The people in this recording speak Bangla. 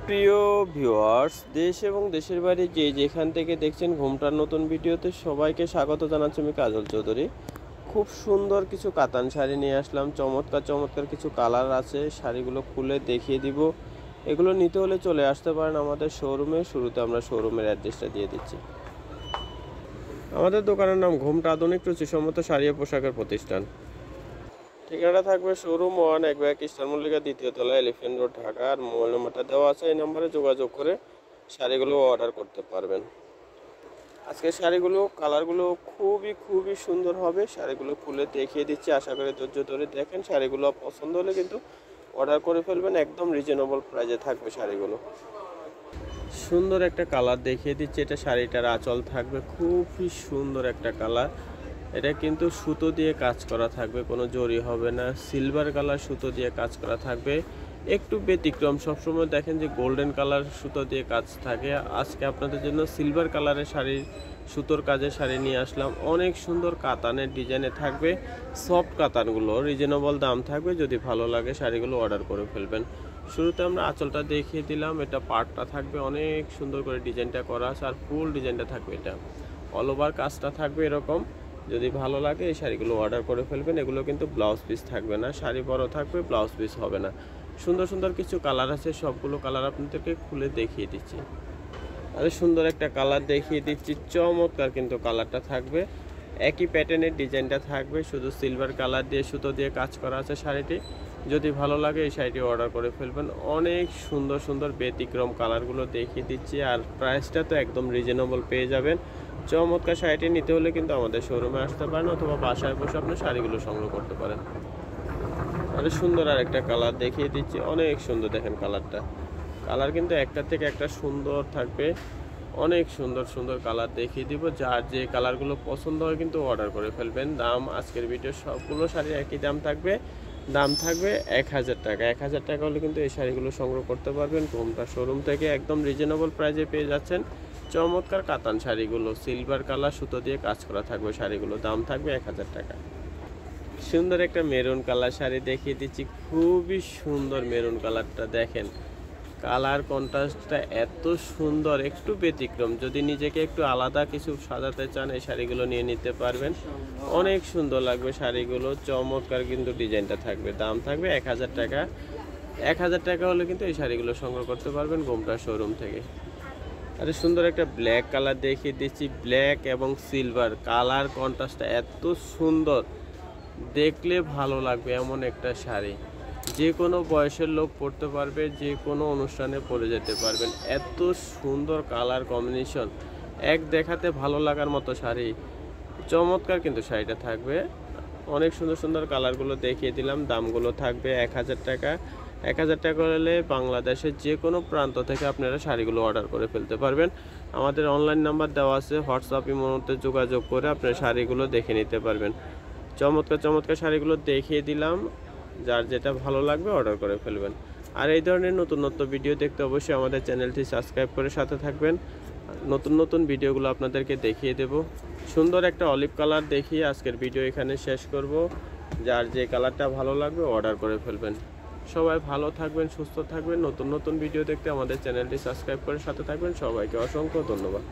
প্রিয় ভিউয়ার্স, দেশ এবং দেশের বাইরে যে যেখান থেকে দেখছেন ঘুমটার নতুন ভিডিওতে সবাইকে স্বাগত জানাচ্ছি। আমি কাজল চৌধুরী। খুব সুন্দর কিছু কাতান শাড়ি নিয়ে আসলাম। চমৎকার চমৎকার কিছু কালার আছে, শাড়িগুলো খুলে দেখিয়ে দিব। এগুলো নিতে হলে চলে আসতে পারেন আমাদের শোরুমে। শুরুতে আমরা শোরুমের অ্যাড্রেসটা দিয়ে দিচ্ছি। আমাদের দোকানের নাম ঘুমটা আধুনিক রুচিসম্মত শাড়ি ও পোশাকের প্রতিষ্ঠান। ঠিকানাটা থাকবে শোরুম 1 এক ব্যাগ ইস্টার মল্লিকা 2য় তলা, এলিফ্যান্ট রোড, ঢাকা। আর মোবাইল নাম্বারটা দেওয়া আছে, এই নাম্বারে যোগাযোগ করে শাড়িগুলো অর্ডার করতে পারবেন। আজকে শাড়িগুলো কালারগুলো খুবই সুন্দর হবে। শাড়িগুলো খুলে দেখিয়ে দিচ্ছি, আশা করি ধৈর্য ধরে দেখেন। শাড়িগুলো পছন্দ হলে কিন্তু অর্ডার করে ফেলবেন, একদম রিজনেবল প্রাইসে থাকবে শাড়িগুলো। সুন্দর একটা কালার দেখিয়ে দিচ্ছি, এটা শাড়িটার আঁচল থাকবে, খুবই সুন্দর একটা কালার। এটা কিন্তু সুতো দিয়ে কাজ করা থাকবে, কোনো জরি হবে না। সিলভার কালার সুতো দিয়ে কাজ করা থাকবে, একটু ব্যতিক্রম। সবসময় দেখেন যে গোল্ডেন কালার সুতো দিয়ে কাজ থাকে, আজকে আপনাদের জন্য সিলভার কালারের শাড়ি, সুতোর কাজের শাড়ি নিয়ে আসলাম। অনেক সুন্দর কাতানের ডিজাইনে থাকবে, সফট কাতানগুলো, রিজনেবল দাম থাকবে। যদি ভালো লাগে শাড়িগুলো অর্ডার করে ফেলবেন। শুরুতে আমরা আঁচলটা দেখিয়ে দিলাম, এটা পাড়টা থাকবে অনেক সুন্দর করে ডিজাইনটা করা আছে, আর ফুল ডিজাইনটা থাকবে, এটা অল ওভার কাজটা থাকবে এরকম। যদি ভালো লাগে এই শাড়িগুলো অর্ডার করে ফেলবেন। এগুলো কিন্তু ব্লাউজ পিস থাকবে না, শাড়ি বড় থাকবে, ব্লাউজ পিস হবে না। সুন্দর সুন্দর কিছু কালার আছে, সবগুলো কালার আপনাদেরকে খুলে দেখিয়ে দিচ্ছি। আরে সুন্দর একটা কালার দেখিয়ে দিচ্ছি, চমৎকার কিন্তু কালারটা থাকবে। একই প্যাটার্নের ডিজাইনটা থাকবে, শুধু সিলভার কালার দিয়ে সুতো দিয়ে কাজ করা আছে শাড়িটি। যদি ভালো লাগে এই শাড়িটি অর্ডার করে ফেলবেন। অনেক সুন্দর সুন্দর ব্যতিক্রম কালারগুলো দেখিয়ে দিচ্ছি, আর প্রাইসটা তো একদম রিজনেবল পেয়ে যাবেন। চমৎকার শাড়িটি নিতে হলে কিন্তু আমাদের শোরুমে আসতে পারেন, অথবা বাসায় বসে আপনি শাড়িগুলো সংগ্রহ করতে পারেন। আরে সুন্দর আর একটা কালার দেখিয়ে দিচ্ছি, অনেক সুন্দর। দেখেন কালারটা, কালার কিন্তু একটা থেকে একটা সুন্দর থাকবে। অনেক সুন্দর সুন্দর কালার দেখিয়ে দিব, যার যে কালারগুলো পছন্দ হয় কিন্তু অর্ডার করে ফেলবেন। দাম আজকের ভিডিও সবগুলো শাড়ির একই দাম থাকবে, দাম থাকবে 1000 টাকা। 1000 টাকা হলে কিন্তু এই শাড়িগুলো সংগ্রহ করতে পারবেন ঘুমটা শোরুম থেকে, একদম রিজনেবল প্রাইসে পেয়ে যাচ্ছেন। চমৎকার কাতান শাড়িগুলো, সিলভার কালার সুতো দিয়ে কাজ করা থাকবে শাড়িগুলো, দাম থাকবে 1000 টাকা। সুন্দর একটা মেরুন কালার শাড়ি দেখিয়ে দিচ্ছি, খুবই সুন্দর মেরুন কালারটা। দেখেন কালার কন্ট্রাস্টটা এত সুন্দর, একটু ব্যতিক্রম। যদি নিজেকে একটু আলাদা কিছু সাজাতে চান এই শাড়িগুলো নিয়ে নিতে পারবেন, অনেক সুন্দর লাগবে শাড়িগুলো। চমৎকার কিন্তু ডিজাইনটা থাকবে, দাম থাকবে 1000 টাকা। 1000 টাকা হলে কিন্তু এই শাড়িগুলো সংগ্রহ করতে পারবেন ঘুমটা শোরুম থেকে। আরে সুন্দর একটা ব্ল্যাক কালার দেখিয়ে দিচ্ছি, ব্ল্যাক এবং সিলভার কালার কন্ট্রাস্টটা এত সুন্দর, দেখলে ভালো লাগবে এমন একটা শাড়ি। যে কোনো বয়সের লোক পরতে পারবে, যে কোনো অনুষ্ঠানে পরে যেতে পারবেন। এত সুন্দর কালার কম্বিনেশন, এক দেখাতে ভালো লাগার মতো শাড়ি। চমৎকার কিন্তু শাড়িটা থাকবে, অনেক সুন্দর সুন্দর কালারগুলো দেখিয়ে দিলাম। দামগুলো থাকবে 1000 টাকা। 1000 টাকা হলে বাংলাদেশের যে কোনো প্রান্ত থেকে আপনারা শাড়িগুলো অর্ডার করে ফেলতে পারবেন। আমাদের অনলাইন নাম্বার দেওয়া আছে, হোয়াটসঅ্যাপ ইমোতে যোগাযোগ করে আপনারা শাড়িগুলো দেখে নিতে পারবেন। চমৎকার চমৎকার শাড়িগুলো দেখিয়ে দিলাম, যার যেটা ভালো লাগবে অর্ডার করে ফেলবেন। আর এই ধরনের নতুন নতুন ভিডিও দেখতে অবশ্যই আমাদের চ্যানেলটি সাবস্ক্রাইব করে সাথে থাকবেন। নতুন নতুন ভিডিওগুলো আপনাদেরকে দেখিয়ে দেব। সুন্দর একটা অলিভ কালার দেখিয়ে আজকের ভিডিও এখানে শেষ করব। যার যে কালারটা ভালো লাগবে অর্ডার করে ফেলবেন। সবাই ভালো থাকবেন, সুস্থ থাকবেন। নতুন নতুন ভিডিও দেখতে আমাদের চ্যানেলটি সাবস্ক্রাইব করে সাথে থাকবেন। সবাইকে অসংখ্য ধন্যবাদ।